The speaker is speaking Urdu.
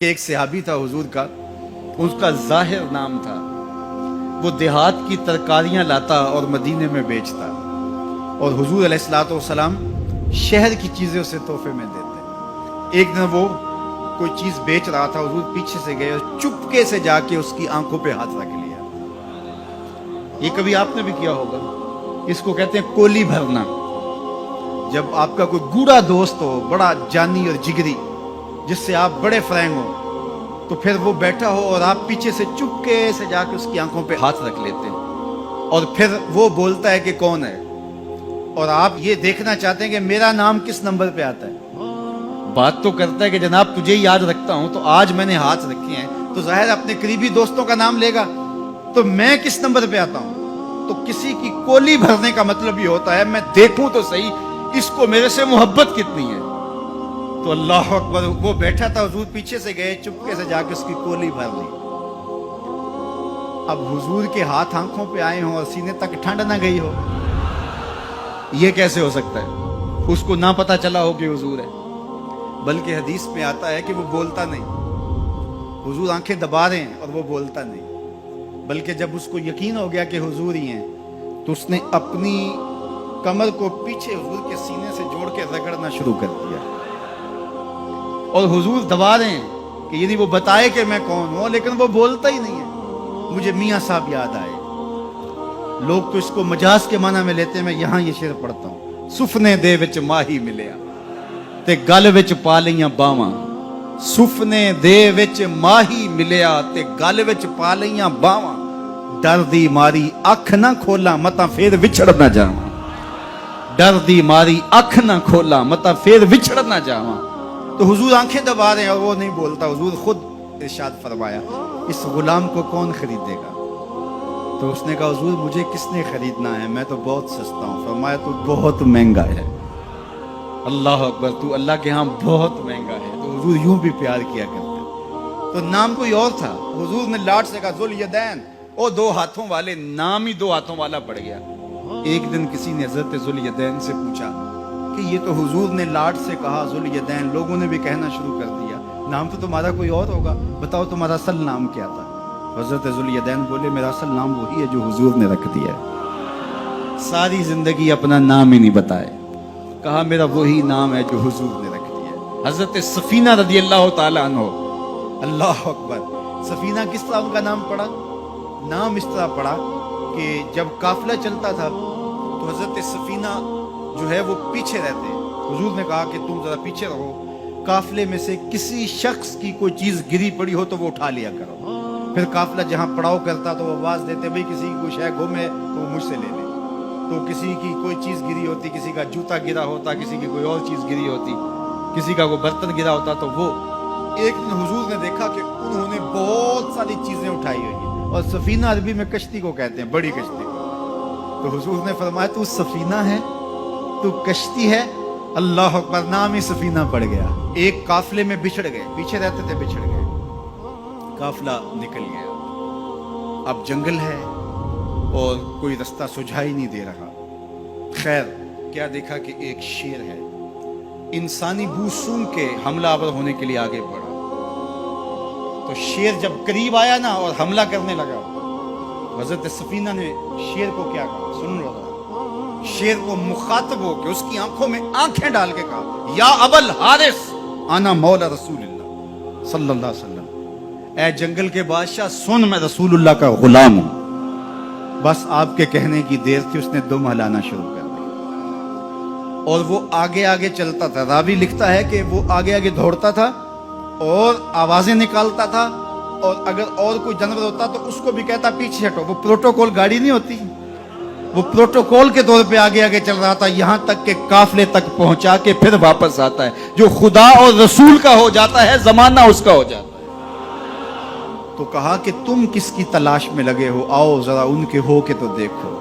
ایک صحابی تھا حضور کا، اس کا ظاہر نام تھا، وہ دیہات کی ترکاریاں لاتا اور مدینے میں بیچتا، اور حضور علیہ الصلوۃ والسلام شہر کی چیزیں اسے تحفے میں دیتے۔ ایک دن وہ کوئی چیز بیچ رہا تھا، حضور پیچھے سے گئے اور چپکے سے جا کے اس کی آنکھوں پہ ہاتھ رکھ لیا۔ یہ کبھی آپ نے بھی کیا ہوگا، اس کو کہتے ہیں کولی بھرنا۔ جب آپ کا کوئی گوڑا دوست ہو، بڑا جانی اور جگری، جس سے آپ بڑے فرینگ ہو، تو پھر وہ بیٹھا ہو اور آپ پیچھے سے چپکے سے جا کے اس کی آنکھوں پہ ہاتھ رکھ لیتے ہیں، اور پھر وہ بولتا ہے کہ کون ہے، اور آپ یہ دیکھنا چاہتے ہیں کہ میرا نام کس نمبر پہ آتا ہے۔ بات تو کرتا ہے کہ جناب تجھے یاد رکھتا ہوں، تو آج میں نے ہاتھ رکھے ہیں تو ظاہر اپنے قریبی دوستوں کا نام لے گا، تو میں کس نمبر پہ آتا ہوں۔ تو کسی کی کولی بھرنے کا مطلب یہ ہوتا ہے میں دیکھوں تو صحیح اس کو میرے سے محبت کتنی ہے۔ تو اللہ اکبر، وہ بیٹھا تھا، حضور پیچھے سے گئے، چپکے سے جا کے اس کی کولی بھر لی۔ اب حضور کے ہاتھ آنکھوں پہ آئے ہوں اور سینے تک ٹھنڈ نہ گئی ہو، یہ کیسے ہو سکتا ہے؟ اس کو نہ پتا چلا ہو کہ حضور ہے، بلکہ حدیث میں آتا ہے کہ وہ بولتا نہیں، حضور آنکھیں دبا رہے ہیں اور وہ بولتا نہیں، بلکہ جب اس کو یقین ہو گیا کہ حضور ہی ہیں تو اس نے اپنی کمر کو پیچھے حضور کے سینے سے جوڑ کے رگڑنا شروع کر دیا، اور حضور دبا رہے ہیں کہ یعنی وہ بتائے کہ میں کون ہوں، لیکن وہ بولتا ہی نہیں ہے۔ مجھے میاں صاحب یاد آئے، لوگ تو اس کو مجاز کے معنی میں لیتے ہیں، میں یہاں یہ شعر پڑھتا ہوں۔ سفنے دے وچ ماہی ملیا تے گل وچ پا لیاں باواں، سفنے دے وچ ماہی ملیا تے گل وچ پا لیاں باواں، ڈر دی ماری اکھ نہ کھولاں متا پھر وچھڑ نہ جاواں، ڈر دی ماری اکھ نہ کھولاں متا پھر وچھڑ نہ جاواں۔ تو حضور آنکھیں دبا رہے ہیں اور وہ نہیں بولتا۔ حضور خود ارشاد فرمایا اس غلام کو کون خریدے گا؟ تو اس نے کہا حضور مجھے کس نے خریدنا ہے، میں تو بہت سستا ہوں۔ فرمایا تو بہت مہنگا ہے۔ اللہ اکبر، تو اللہ کے ہاں بہت مہنگا ہے۔ تو حضور یوں بھی پیار کیا کرتے۔ تو نام کوئی اور تھا، حضور نے لاٹ سے کہا ذوالیدین، او دو ہاتھوں والے، نام ہی دو ہاتھوں والا پڑ گیا۔ ایک دن کسی نے حضرت ذوالیدین سے پوچھا کہ یہ تو حضور نے لاٹ سے کہا ذوالیدین، لوگوں نے بھی کہنا شروع کر دیا، نام تو تمہارا کوئی اور ہوگا، بتاؤ تمہارا اصل نام کیا تھا؟ حضرت ذوالیدین بولے میرا اصل نام وہی ہے جو حضور نے رکھ دیا ہے۔ ساری زندگی اپنا نام ہی نہیں بتائے، کہا میرا وہی نام ہے جو حضور نے رکھ دیا ہے۔ حضرت سفینہ رضی اللہ تعالیٰ عنہ، اللہ اکبر، سفینہ کس طرح ان کا نام پڑا؟ نام اس طرح پڑا کہ جب قافلہ چلتا تھا تو حضرت سفینہ جو ہے وہ پیچھے رہتے، حضور نے کہا کہ تم ذرا پیچھے رہو، قافلے میں سے کسی شخص کی کوئی چیز گری پڑی ہو تو وہ اٹھا لیا کرو۔ پھر قافلہ جہاں پڑاؤ کرتا تو وہ آواز دیتے بھئی کسی کی کوئی شے گم ہے تو وہ مجھ سے لے لے۔ تو کسی کی کوئی چیز گری ہوتی، کسی کا جوتا گرا ہوتا، کسی کی کوئی اور چیز گری ہوتی، کسی کا کوئی برتن گرا ہوتا، تو وہ ایک دن حضور نے دیکھا کہ انہوں نے بہت ساری چیزیں اٹھائی ہوئی ہیں، اور سفینہ عربی میں کشتی کو کہتے ہیں، بڑی کشتی کو۔ تو حضور نے فرمایا تو سفینہ ہے، تو کشتی ہے؟ اللہ اکبر، نام ہی سفینہ پڑ گیا۔ ایک قافلے میں بچھڑ گئے، پیچھے رہتے تھے، بچھڑ گئے، قافلہ نکل گیا، اب جنگل ہے اور کوئی رستہ سجھائی نہیں دے رہا۔ خیر کیا دیکھا کہ ایک شیر ہے، انسانی بو سونگ کے حملہ آور ہونے کے لیے آگے بڑھا۔ تو شیر جب قریب آیا نا اور حملہ کرنے لگا، حضرت سفینہ نے شیر کو کیا کہا، سن لو ذرا، شیر کو مخاطب ہو کے اس کی آنکھوں میں آنکھیں ڈال کے کہا یا ابل حارث انا مولا رسول اللہ صلی اللہ علیہ وسلم، اے جنگل کے بادشاہ سن، میں رسول اللہ کا غلام ہوں۔ بس آپ کے کہنے کی دیر تھی، اس نے دم ہلانا شروع کر دیا، اور وہ آگے آگے چلتا تھا۔ راوی لکھتا ہے کہ وہ آگے آگے دوڑتا تھا اور آوازیں نکالتا تھا، اور اگر اور کوئی جانور ہوتا تو اس کو بھی کہتا پیچھے ہٹو۔ وہ پروٹوکول گاڑی نہیں ہوتی، وہ پروٹوکول کے طور پہ آگے آگے چل رہا تھا، یہاں تک کہ قافلے تک پہنچا کے پھر واپس آتا ہے۔ جو خدا اور رسول کا ہو جاتا ہے زمانہ اس کا ہو جاتا ہے۔ تو کہا کہ تم کس کی تلاش میں لگے ہو، آؤ ذرا ان کے ہو کے تو دیکھو۔